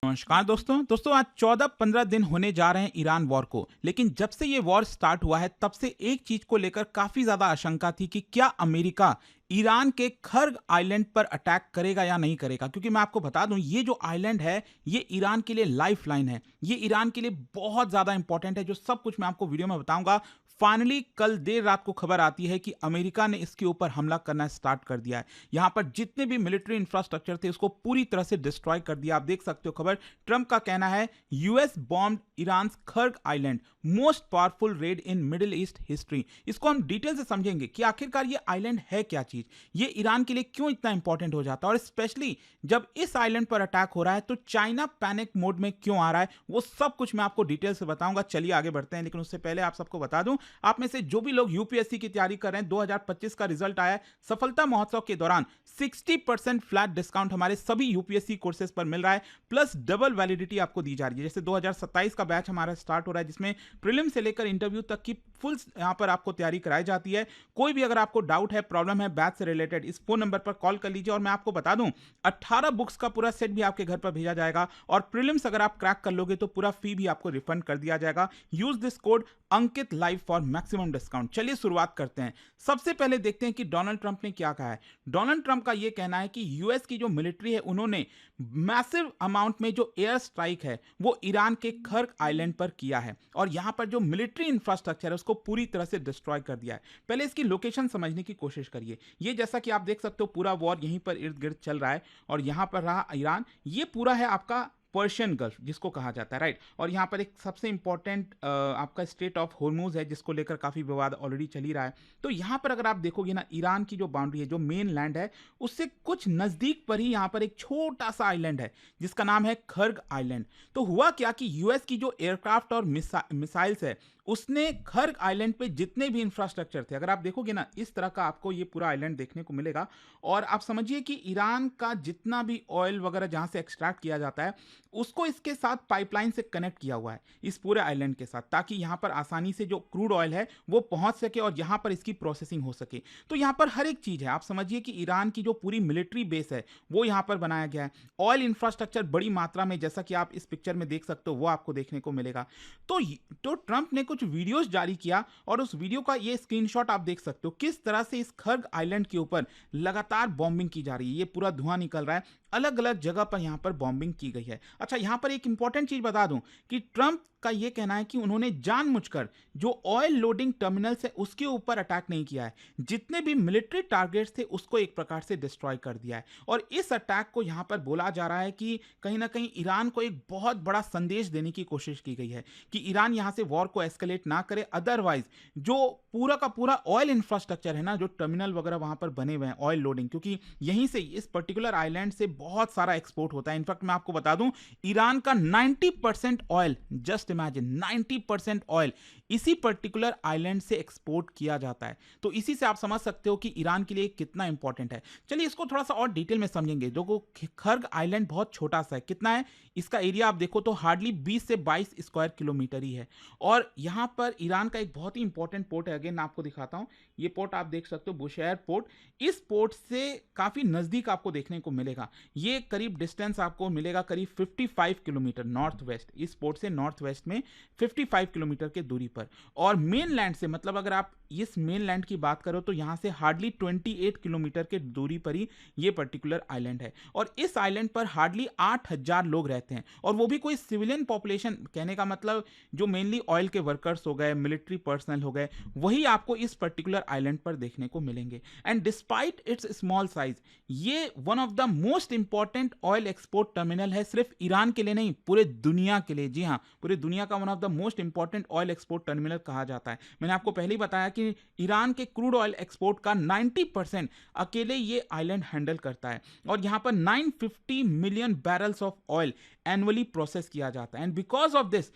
नमस्कार दोस्तों आज 14-15 दिन होने जा रहे हैं ईरान वॉर को। लेकिन जब से ये वॉर स्टार्ट हुआ है तब से एक चीज को लेकर काफी ज्यादा आशंका थी कि क्या अमेरिका ईरान के खर्ग आइलैंड पर अटैक करेगा या नहीं करेगा। क्योंकि मैं आपको बता दूं ये जो आइलैंड है ये ईरान के लिए लाइफ लाइन है, ये ईरान के लिए बहुत ज्यादा इंपॉर्टेंट है। जो सब कुछ मैं आपको वीडियो में बताऊंगा। फाइनली कल देर रात को खबर आती है कि अमेरिका ने इसके ऊपर हमला करना स्टार्ट कर दिया है। यहां पर जितने भी मिलिट्री इंफ्रास्ट्रक्चर थे उसको पूरी तरह से डिस्ट्रॉय कर दिया। आप देख सकते हो खबर। ट्रंप का कहना है US bomb Iran Kharg island, most powerful raid in Middle East history. इसको हम डिटेल से समझेंगे कि आखिरकार ये आइलैंड है क्या चीज, ये ईरान के लिए क्यों इतना इंपॉर्टेंट हो जाता है, और स्पेशली जब इस आइलैंड पर अटैक हो रहा है तो चाइना पैनिक मोड में क्यों आ रहा है, वो सब कुछ मैं आपको डिटेल से बताऊंगा। चलिए आगे बढ़ते हैं। लेकिन उससे पहले आप सबको बता दूं, आप में से जो भी लोग यूपीएससी की तैयारी कर रहे हैं, 2025 का रिजल्ट आया है। सफलता महोत्सव के दौरान 60% फ्लैट डिस्काउंट हमारे सभी यूपीएससी कोर्सेज पर मिल रहा है, प्लस डबल वैलिडिटी आपको दी जा रही है। जैसे 2027 का बैच हमारा स्टार्ट हो रहा है जिसमें प्रीलिम से लेकर इंटरव्यू तक की फुल यहां पर आपको तैयारी कराई जाती है। कोई भी अगर आपको डाउट है, प्रॉब्लम है बैच से रिलेटेड, इस फोन नंबर पर कॉल कर लीजिए। और मैं आपको बता दूं 18 बुक्स का पूरा सेट भी आपके घर पर भेजा जाएगा, और प्रीलिम्स अगर आप क्रैक कर लोगे तो पूरा फी भी आपको रिफंड कर दिया जाएगा। Use this code Ankit live for maximum discount. चलिए शुरुआत करते हैं। सबसे पहले देखते हैं कि डोनाल्ड ट्रंप ने क्या कहा है। डोनाल्ड ट्रंप का यह कहना है कि यूएस की जो मिलिट्री है उन्होंने मैसिव अमाउंट में जो एयर स्ट्राइक है वो ईरान के खर्ग आइलैंड पर किया है, और यहां पर जो मिलिट्री इंफ्रास्ट्रक्चर है उसको पूरी तरह से डिस्ट्रॉय कर दिया है। पहले इसकी लोकेशन समझने की कोशिश करिए। ये जैसा कि आप देख सकते हो पूरा वॉर यहीं पर इर्द गिर्द चल रहा है, और यहां पर रहा ईरान। ये पूरा है आपका पर्शियन गल्फ जिसको कहा जाता है, राइट। और यहाँ पर एक सबसे इंपॉर्टेंट आपका स्टेट ऑफ होर्मुज है जिसको लेकर काफ़ी विवाद ऑलरेडी चल ही रहा है। तो यहाँ पर अगर आप देखोगे ना, ईरान की जो बाउंड्री है, जो मेन लैंड है, उससे कुछ नज़दीक पर ही यहाँ पर एक छोटा सा आइलैंड है जिसका नाम है खर्ग आइलैंड। तो हुआ क्या कि यूएस की जो एयरक्राफ्ट और मिसाइल्स है उसने खर्ग आइलैंड पे जितने भी इंफ्रास्ट्रक्चर थे, अगर आप देखोगे ना इस तरह का आपको ये पूरा आइलैंड देखने को मिलेगा। और आप समझिए कि ईरान का जितना भी ऑयल वगैरह जहां से एक्सट्रैक्ट किया जाता है उसको इसके साथ पाइपलाइन से कनेक्ट किया हुआ है इस पूरे आइलैंड के साथ, ताकि यहां पर आसानी से जो क्रूड ऑयल है वो पहुंच सके और यहां पर इसकी प्रोसेसिंग हो सके। तो यहां पर हर एक चीज है। आप समझिए कि ईरान की जो पूरी मिलिट्री बेस है वो यहां पर बनाया गया है। ऑयल इंफ्रास्ट्रक्चर बड़ी मात्रा में, जैसा कि आप इस पिक्चर में देख सकते हो, वो आपको देखने को मिलेगा। तो ट्रंप ने कुछ वीडियोस जारी किया, और उस वीडियो का ये स्क्रीनशॉट आप देख सकते हो किस तरह से इस खर्ग आइलैंड के ऊपर लगातार बॉम्बिंग की जा रही है। ये पूरा धुआं निकल रहा है, अलग अलग जगह पर यहां पर बॉम्बिंग की गई है। अच्छा, यहां पर एक इंपॉर्टेंट चीज बता दूं कि ट्रंप का यह कहना है कि उन्होंने जानबूझकर जो ऑयल लोडिंग टर्मिनल्स है उसके ऊपर अटैक नहीं किया है, जितने भी मिलिट्री टारगेट्स थे उसको एक प्रकार से डिस्ट्रॉय कर दिया है। और इस अटैक को यहां पर बोला जा रहा है कि कहीं ना कहीं ईरान को एक बहुत बड़ा संदेश देने की कोशिश की गई है कि ईरान यहां से वॉर को एस्केलेट ना करे, अदरवाइज जो पूरा का पूरा ऑयल इंफ्रास्ट्रक्चर है ना, जो टर्मिनल वगैरह वहां पर बने हुए हैं ऑयल लोडिंग, क्योंकि यहीं से इस पर्टिकुलर आइलैंड से बहुत सारा एक्सपोर्ट होता है। इनफैक्ट मैं आपको बता दूं ईरान का 90% ऑयल, जस्ट इमेजिन 90% ऑयल इसी पर्टिकुलर आइलैंड से एक्सपोर्ट किया जाता है। तो इसी से आप समझ सकते हो कि ईरान के लिए कितना इंपॉर्टेंट है। चलिए इसको थोड़ा सा और डिटेल में समझेंगे। जो खर्ग आइलैंड बहुत छोटा सा है, कितना है इसका एरिया आप देखो तो हार्डली 20 से 22 स्क्वायर किलोमीटर ही है। और यहां पर ईरान का एक बहुत ही इंपॉर्टेंट पोर्ट है, अगेन आपको दिखाता हूं। ये पोर्ट आप देख सकते हो, बुशैर पोर्ट। इस पोर्ट से काफी नजदीक आपको देखने को मिलेगा। ये करीब डिस्टेंस आपको मिलेगा करीब 55 किलोमीटर नॉर्थ वेस्ट, इस पोर्ट से नॉर्थ वेस्ट में 55 किलोमीटर के दूरी पर। और मेन लैंड से, मतलब अगर आप इस मेन लैंड की बात करो तो यहां से हार्डली 28 किलोमीटर के दूरी पर ही ये पर्टिकुलर आइलैंड है। और इस आइलैंड पर हार्डली 8000 लोग रहते हैं, और वो भी कोई सिविलियन पॉपुलेशन, कहने का मतलब जो मेनली ऑयल के वर्कर्स हो गए, मिलिट्री पर्सनल हो गए, वही आपको इस पर्टिकुलर आइलैंड पर देखने को मिलेंगे। And despite its small size, ये one of the most important oil export terminal है, सिर्फ ईरान के लिए नहीं, पूरे दुनिया के लिए। जी हाँ, पूरे दुनिया का one of the most important oil export terminal कहा जाता है। मैंने आपको पहले ही बताया कि ईरान के क्रूड ऑयल एक्सपोर्ट का 90% अकेले ये आइलैंड हैंडल करता है, और यहां पर 950 million barrels of oil annually process किया जाता है। एंड बिकॉज ऑफ दिस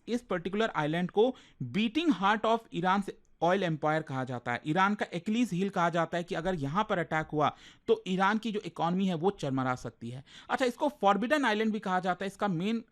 इस पर्टिकुलर आइलैंड को बीटिंग हार्ट ऑफ ईरान से ऑयल एम्पायर कहा जाता है, ईरान का एक्लीज हील कहा जाता है कि अगर यहाँ पर अटैक हुआ तो ईरान की जो इकोनॉमी है वो चरमरा सकती है। अच्छा, इसको फॉरबिडन आइलैंड भी कहा जाता है। इसका मेन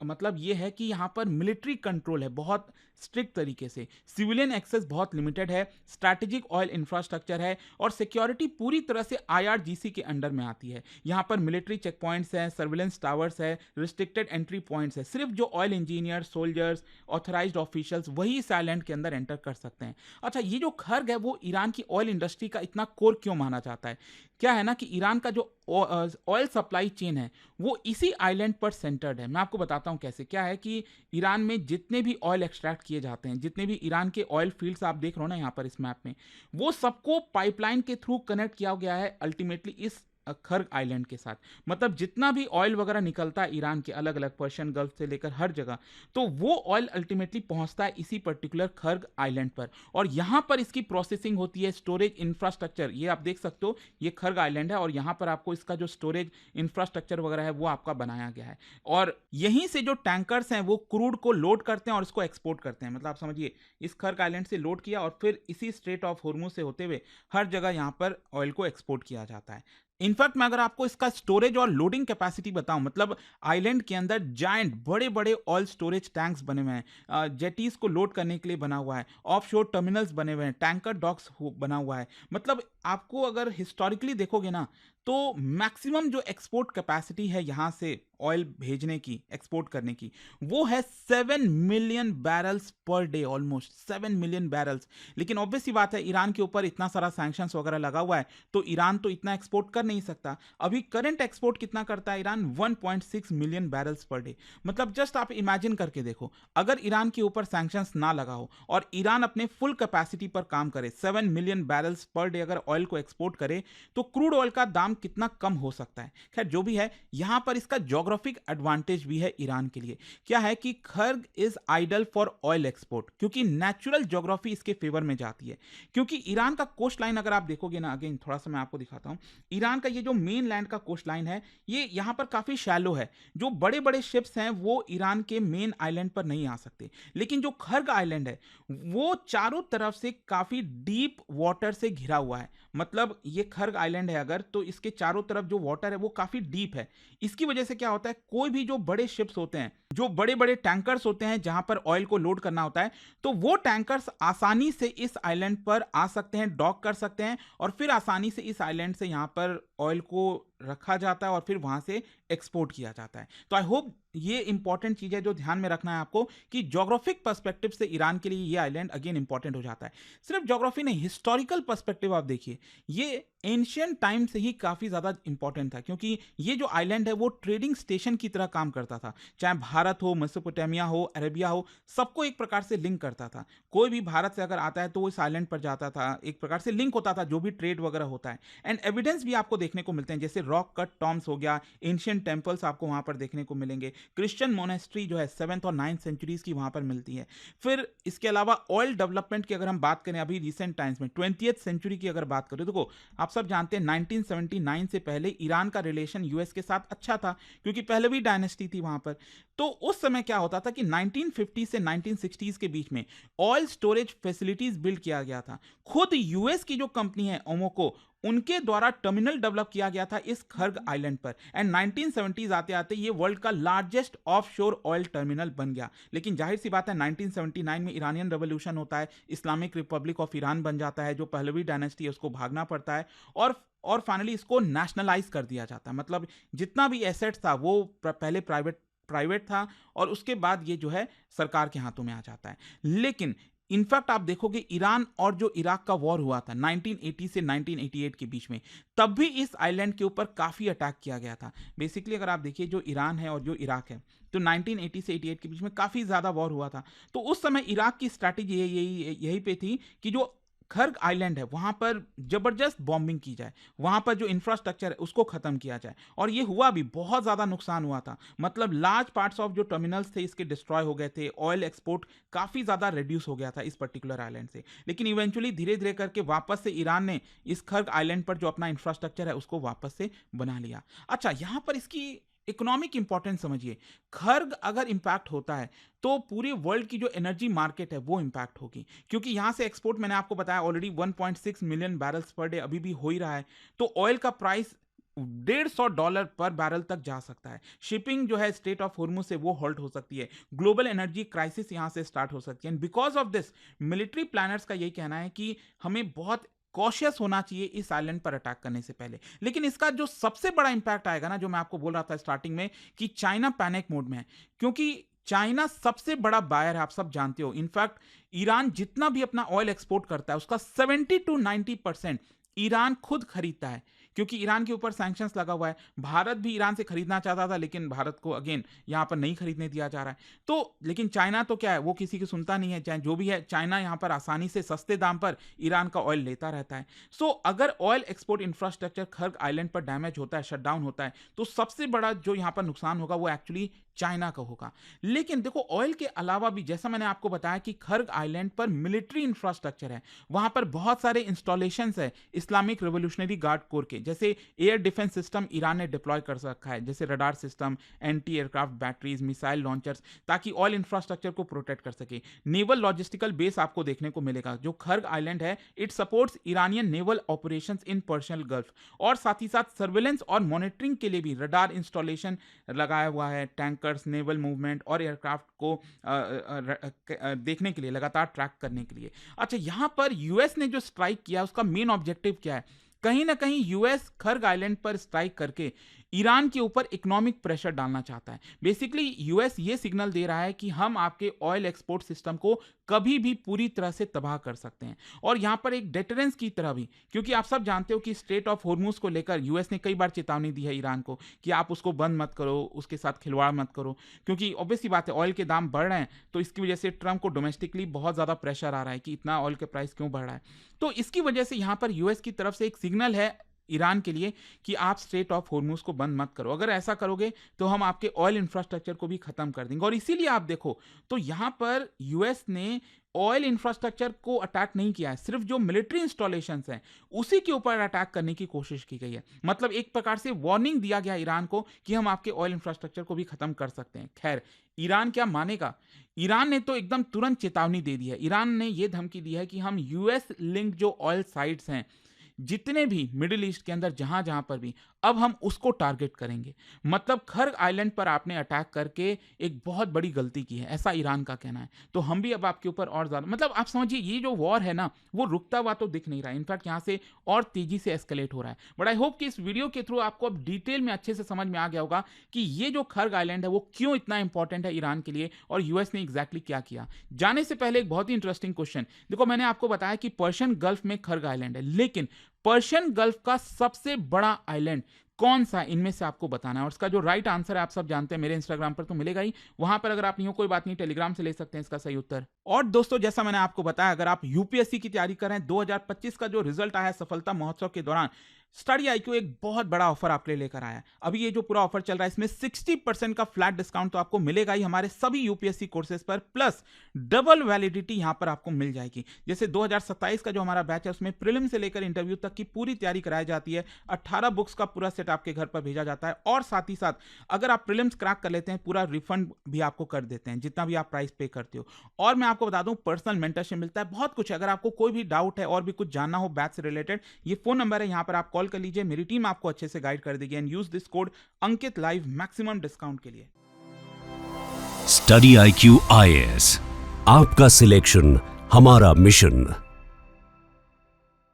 मतलब ये है कि यहाँ पर मिलिट्री कंट्रोल है बहुत स्ट्रिक्ट तरीके से, सिविलियन एक्सेस बहुत लिमिटेड है, स्ट्रैटेजिक ऑयल इंफ्रास्ट्रक्चर है और सिक्योरिटी पूरी तरह से आईआरजीसी के अंडर में आती है। यहाँ पर मिलिट्री चेक पॉइंट्स हैं, सर्विलेंस टावर्स है, रिस्ट्रिक्टेड एंट्री पॉइंट्स है। सिर्फ जो oil engineer, soldiers, authorised officials वही इस आइलैंड के अंदर एंटर कर सकते हैं। अच्छा, ये जो खर्ग है वो ईरान की ऑयल इंडस्ट्री का इतना कोर क्यों माना जाता है? क्या है ना कि ईरान का जो ऑयल सप्लाई चेन है वो इसी आइलैंड पर सेंटर्ड है। मैं आपको बताता हूँ कैसे। क्या है कि ईरान में जितने भी ऑयल एक्सट्रैक्ट किए जाते हैं, जितने भी ईरान के ऑयल फील्ड्स आप देख रहे हो ना यहाँ पर इस मैप में, वो सबको पाइपलाइन के थ्रू कनेक्ट किया गया है अल्टीमेटली इस खर्ग आइलैंड के साथ। मतलब जितना भी ऑयल वगैरह निकलता है ईरान के अलग अलग पर्शियन गल्फ से लेकर हर जगह, तो वो ऑयल अल्टीमेटली पहुंचता है इसी पर्टिकुलर खर्ग आइलैंड पर और यहां पर इसकी प्रोसेसिंग होती है। स्टोरेज इंफ्रास्ट्रक्चर ये आप देख सकते हो, ये खर्ग आइलैंड है और यहां पर आपको इसका जो स्टोरेज इंफ्रास्ट्रक्चर वगैरह है वो आपका बनाया गया है और यहीं से जो टैंकर्स हैं वो क्रूड को लोड करते हैं और इसको एक्सपोर्ट करते हैं। मतलब आप समझिए, इस खर्ग आइलैंड से लोड किया और फिर इसी स्ट्रेट ऑफ हॉर्मुज से होते हुए हर जगह यहां पर ऑयल को एक्सपोर्ट किया जाता है। इनफैक्ट मैं अगर आपको इसका स्टोरेज और लोडिंग कैपेसिटी बताऊं, मतलब आइलैंड के अंदर जायंट बड़े बड़े ऑयल स्टोरेज टैंक्स बने हुए हैं, जेटीज को लोड करने के लिए बना हुआ है, ऑफशोर टर्मिनल्स बने हुए हैं, टैंकर डॉक्स बना हुआ है। मतलब आपको अगर हिस्टोरिकली देखोगे ना तो मैक्सिमम जो एक्सपोर्ट कैपेसिटी है यहां से ऑयल भेजने की, एक्सपोर्ट करने की, वो है 7 million barrels per day, almost 7 million barrels. लेकिन ऑब्वियस सी बात है, ईरान के ऊपर इतना सारा सैंक्शंस वगैरह लगा हुआ है तो ईरान तो इतना एक्सपोर्ट कर नहीं सकता। अभी करंट एक्सपोर्ट कितना करता है Iran? 1.6 million barrels per day. मतलब जस्ट आप इमेजिन करके देखो, अगर ईरान के ऊपर सैंक्शंस ना लगा हो और ईरान अपने फुल कैपेसिटी पर काम करे, 7 मिलियन बैरल्स पर डे अगर ऑयल को एक्सपोर्ट करे, तो क्रूड ऑयल का दाम कितना कम हो सकता है। खैर जो भी है, यहां पर इसका ज्योग्राफिक एडवांटेज भी है ईरान के लिए। क्या है कि Kharg is ideal for oil export, क्योंकि नेचुरल ज्योग्राफी इसके फेवर में जाती है। क्योंकि ईरान का कोस्ट लाइन अगर आप देखोगे ना, अगेन थोड़ा सा मैं आपको दिखाता हूं, ईरान का ये जो मेन लैंड का कोस्ट लाइन है ये यहां पर काफी शैलो है। जो बड़े बड़े शिप्स हैं वो ईरान के मेन आइलैंड पर नहीं आ सकते। लेकिन जो खर्ग आइलैंड है वो चारों तरफ से काफी डीप वाटर से घिरा हुआ है। मतलब ये खर्ग आइलैंड है अगर, तो इसके चारों तरफ जो वाटर है वो काफी डीप है। इसकी वजह से क्या होता है, कोई भी जो बड़े शिप्स होते हैं, जो बड़े बड़े टैंकर्स होते हैं जहां पर ऑयल को लोड करना होता है, तो वो टैंकर्स आसानी से इस आइलैंड पर आ सकते हैं, डॉक कर सकते हैं और फिर आसानी से इस आइलैंड से यहां पर ऑयल को रखा जाता है और फिर वहां से एक्सपोर्ट किया जाता है। तो आई होप ये इंपॉर्टेंट चीज है जो ध्यान में रखना है आपको, कि ज्योग्राफिक पर्सपेक्टिव से ईरान के लिए ये आइलैंड अगेन इंपॉर्टेंट हो जाता है। सिर्फ ज्योग्राफी नहीं, हिस्टोरिकल पर्सपेक्टिव आप देखिए, ये एंशियंट टाइम से ही काफी ज्यादा इंपॉर्टेंट था, क्योंकि ये जो आइलैंड है वो ट्रेडिंग स्टेशन की तरह काम करता था। चाहे भारत हो, मेसोपोटामिया हो, अरेबिया हो, सबको एक प्रकार से लिंक करता था। कोई भी भारत से अगर आता है तो वो इस आइलैंड पर जाता था, एक प्रकार से लिंक होता था जो भी ट्रेड वगैरह होता है। एंड एविडेंस भी आपको देखने को मिलते हैं, जैसे रॉक कट टॉम्स हो गया, एंशियंट टेम्पल्स आपको वहां पर देखने को मिलेंगे, क्रिश्चियन मोनेस्ट्री जो है 7th और 9th सेंचुरीज की वहां पर मिलती है। फिर इसके अलावा ऑयल डेवलपमेंट की अगर हम बात करें अभी रिसेंट टाइम्स में, 20th सेंचुरी की अगर बात करें, देखो आप सब जानते हैं 1979 से पहले ईरान का रिलेशन यूएस के साथ अच्छा था, क्योंकि पहले भी डायनेस्टी थी वहां पर। तो उस समय क्या होता था कि 1950 से 1960s के बीच में ऑयल स्टोरेज फैसिलिटीज बिल्ड किया गया था। खुद यूएस की जो कंपनी है ओमोको, उनके द्वारा टर्मिनल डेवलप किया गया था इस खर्ग आइलैंड पर। एंड 1970s आते आते ये वर्ल्ड का लार्जेस्ट ऑफशोर ऑयल टर्मिनल बन गया। लेकिन जाहिर सी बात है 1979 में ईरानियन रेवोल्यूशन होता है, इस्लामिक रिपब्लिक ऑफ ईरान बन जाता है, जो पहलवी डायनेस्टी है उसको भागना पड़ता है और फाइनली इसको नेशनलाइज कर दिया जाता है। मतलब जितना भी एसेट्स था वो पहले प्राइवेट था और उसके बाद ये जो है सरकार के हाथों में आ जाता है। लेकिन इनफैक्ट आप देखोगे ईरान और जो इराक का वॉर हुआ था 1980 से 1988 के बीच में, तब भी इस आइलैंड के ऊपर काफी अटैक किया गया था। बेसिकली अगर आप देखिए जो ईरान है और जो इराक है, तो 1980 से 88 के बीच में काफी ज्यादा वॉर हुआ था। तो उस समय इराक की स्ट्रैटेजी यही पे थी कि जो खर्ग आइलैंड है वहां पर जबरदस्त बॉम्बिंग की जाए, वहां पर जो इंफ्रास्ट्रक्चर है उसको खत्म किया जाए। और ये हुआ भी, बहुत ज्यादा नुकसान हुआ था। मतलब लार्ज पार्ट्स ऑफ जो टर्मिनल्स थे इसके डिस्ट्रॉय हो गए थे, ऑयल एक्सपोर्ट काफी ज्यादा रिड्यूस हो गया था इस पर्टिकुलर आइलैंड से। लेकिन इवेंचुअली धीरे धीरे करके वापस से ईरान ने इस खर्ग आइलैंड पर जो अपना इंफ्रास्ट्रक्चर है उसको वापस से बना लिया। अच्छा, यहां पर इसकी इकोनॉमिक इंपॉर्टेंस समझिए, खर्ग अगर इंपैक्ट होता है तो पूरे वर्ल्ड की जो एनर्जी मार्केट है वो इंपैक्ट होगी, क्योंकि यहां से एक्सपोर्ट मैंने आपको बताया already 1.6 million barrels per day अभी भी हो ही रहा है, तो ऑयल का प्राइस $150 पर बैरल तक जा सकता है। शिपिंग जो है स्टेट ऑफ होर्मुज से वो हॉल्ट हो सकती है, ग्लोबल एनर्जी क्राइसिस यहां से स्टार्ट हो सकती है। And because of this military planners का यही कहना है कि हमें बहुत कॉशियस होना चाहिए इस आइलैंड पर अटैक करने से पहले। लेकिन इसका जो सबसे बड़ा इंपैक्ट आएगा ना, जो मैं आपको बोल रहा था स्टार्टिंग में कि चाइना पैनिक मोड में है, क्योंकि चाइना सबसे बड़ा बायर है, आप सब जानते हो। इनफैक्ट ईरान जितना भी अपना ऑयल एक्सपोर्ट करता है उसका 70 to 90% ईरान खुद खरीदता है, क्योंकि ईरान के ऊपर सैंक्शंस लगा हुआ है। भारत भी ईरान से खरीदना चाहता था, लेकिन भारत को अगेन यहां पर नहीं खरीदने दिया जा रहा है। तो लेकिन चाइना तो क्या है, वो किसी की सुनता नहीं है, चाहे जो भी है, चाइना यहां पर आसानी से सस्ते दाम पर ईरान का ऑयल लेता रहता है। सो अगर ऑयल एक्सपोर्ट इंफ्रास्ट्रक्चर खर्ग आइलैंड पर डैमेज होता है, शटडाउन होता है, तो सबसे बड़ा जो यहां पर नुकसान होगा वो एक्चुअली चाइना का होगा। लेकिन देखो, ऑयल के अलावा भी जैसा मैंने आपको बताया कि खर्ग आइलैंड पर मिलिट्री इंफ्रास्ट्रक्चर है, वहां पर बहुत सारे इंस्टॉलेशंस है इस्लामिक रिवोल्यूशनरी गार्ड कोर के, जैसे एयर डिफेंस सिस्टम ईरान ने डिप्लॉय कर रखा है, जैसे radar system, anti aircraft batteries, missile launchers, ताकि ऑयल इंफ्रास्ट्रक्चर को प्रोटेक्ट कर सके। नेवल लॉजिस्टिकल बेस आपको देखने को मिलेगा। जो खर्ग आइलैंड है, it supports Iranian naval operations in Persian gulf, और साथ ही साथ सर्वेलेंस और मॉनिटरिंग के लिए भी रडार इंस्टॉलेशन लगाया हुआ है, टैंकर्स, नेवल मूवमेंट और एयरक्राफ्ट को देखने के लिए, लगातार ट्रैक करने के लिए। अच्छा, यहां पर यूएस ने जो स्ट्राइक किया उसका मेन ऑब्जेक्टिव क्या है? कहीं ना कहीं यूएस खर्ग आइलैंड पर स्ट्राइक करके ईरान के ऊपर इकोनॉमिक प्रेशर डालना चाहता है। बेसिकली यूएस ये सिग्नल दे रहा है कि हम आपके ऑयल एक्सपोर्ट सिस्टम को कभी भी पूरी तरह से तबाह कर सकते हैं, और यहां पर एक डेटरेंस की तरह भी, क्योंकि आप सब जानते हो कि स्ट्रेट ऑफ होर्मुज को लेकर यूएस ने कई बार चेतावनी दी है ईरान को कि आप उसको बंद मत करो, उसके साथ खिलवाड़ मत करो, क्योंकि ऑब्वियसली बात है ऑयल के दाम बढ़ रहे हैं, तो इसकी वजह से ट्रंप को डोमेस्टिकली बहुत ज्यादा प्रेशर आ रहा है कि इतना ऑयल के प्राइस क्यों बढ़ रहा है। तो इसकी वजह से यहां पर यूएस की तरफ से एक सिग्नल है ईरान के लिए कि आप स्ट्रेट ऑफ होर्मुज को बंद मत करो, अगर ऐसा करोगे तो हम आपके ऑयल इंफ्रास्ट्रक्चर को भी खत्म कर देंगे। और इसीलिए आप देखो तो यहां पर यूएस ने ऑयल इंफ्रास्ट्रक्चर को अटैक नहीं किया है, सिर्फ जो मिलिट्री इंस्टॉलेशंस हैं उसी के ऊपर अटैक करने की कोशिश की गई है। मतलब एक प्रकार से वार्निंग दिया गया ईरान को कि हम आपके ऑयल इंफ्रास्ट्रक्चर को भी खत्म कर सकते हैं। खैर, ईरान क्या मानेगा? ईरान ने तो एकदम तुरंत चेतावनी दे दी है। ईरान ने यह धमकी दी है कि हम यूएस लिंक जो ऑयल साइट्स हैं जितने भी मिडिल ईस्ट के अंदर जहां जहां पर भी, अब हम उसको टारगेट करेंगे। मतलब खर्ग आइलैंड पर आपने अटैक करके एक बहुत बड़ी गलती की है, ऐसा ईरान का कहना है। तो हम भी अब आपके ऊपर और ज्यादा, मतलब आप समझिए ये जो वॉर है ना, वो रुकता हुआ तो दिख नहीं रहा है, इनफैक्ट यहां से और तेजी से एस्केलेट हो रहा है। बट आई होप कि इस वीडियो के थ्रू आपको अब डिटेल में अच्छे से समझ में आ गया होगा कि ये जो खर्ग आइलैंड है वो क्यों इतना इंपॉर्टेंट है ईरान के लिए, और यूएस ने एग्जैक्टली क्या किया। जाने से पहले एक बहुत ही इंटरेस्टिंग क्वेश्चन देखो, मैंने आपको बताया कि पर्शियन गल्फ में खर्ग आइलैंड है, लेकिन पर्शियन गल्फ का सबसे बड़ा आइलैंड कौन सा इनमें से आपको बताना है, और इसका जो राइट आंसर है आप सब जानते हैं, मेरे इंस्टाग्राम पर तो मिलेगा ही, वहां पर अगर आप नहीं हो कोई बात नहीं, टेलीग्राम से ले सकते हैं इसका सही उत्तर। और दोस्तों, जैसा मैंने आपको बताया, अगर आप यूपीएससी की तैयारी कर रहे हैं, 2025 का जो रिजल्ट आया है सफलता महोत्सव के दौरान, स्टडी आईक्यू एक बहुत बड़ा ऑफर आपके लिए लेकर आया है। अभी ये जो पूरा ऑफर चल रहा है इसमें 60% का फ्लैट डिस्काउंट तो आपको मिलेगा ही हमारे सभी यूपीएससी कोर्सेज पर, प्लस डबल वैलिडिटी यहां पर आपको मिल जाएगी। जैसे 2027 का जो हमारा बैच है उसमें प्रीलिम से लेकर इंटरव्यू तक की पूरी तैयारी कराई जाती है, 18 बुक्स का पूरा सेट आपके घर पर भेजा जाता है, और साथ ही साथ अगर आप प्रीलिम्स क्रैक कर लेते हैं पूरा रिफंड भी आपको कर देते हैं जितना भी आप प्राइस पे करते हो। और मैं आपको बता दूं, पर्सनल मेंटरशिप मिलता है, बहुत कुछ है। अगर आपको कोई भी डाउट है और भी कुछ जानना हो बैच से रिलेटेड, ये फोन नंबर है, यहां पर आप कॉल कर लीजिए, मेरी टीम आपको अच्छे से गाइड कर देगी। And use this code Ankit live maximum discount के लिए। स्टडी IQ IAS, आपका सिलेक्शन हमारा मिशन।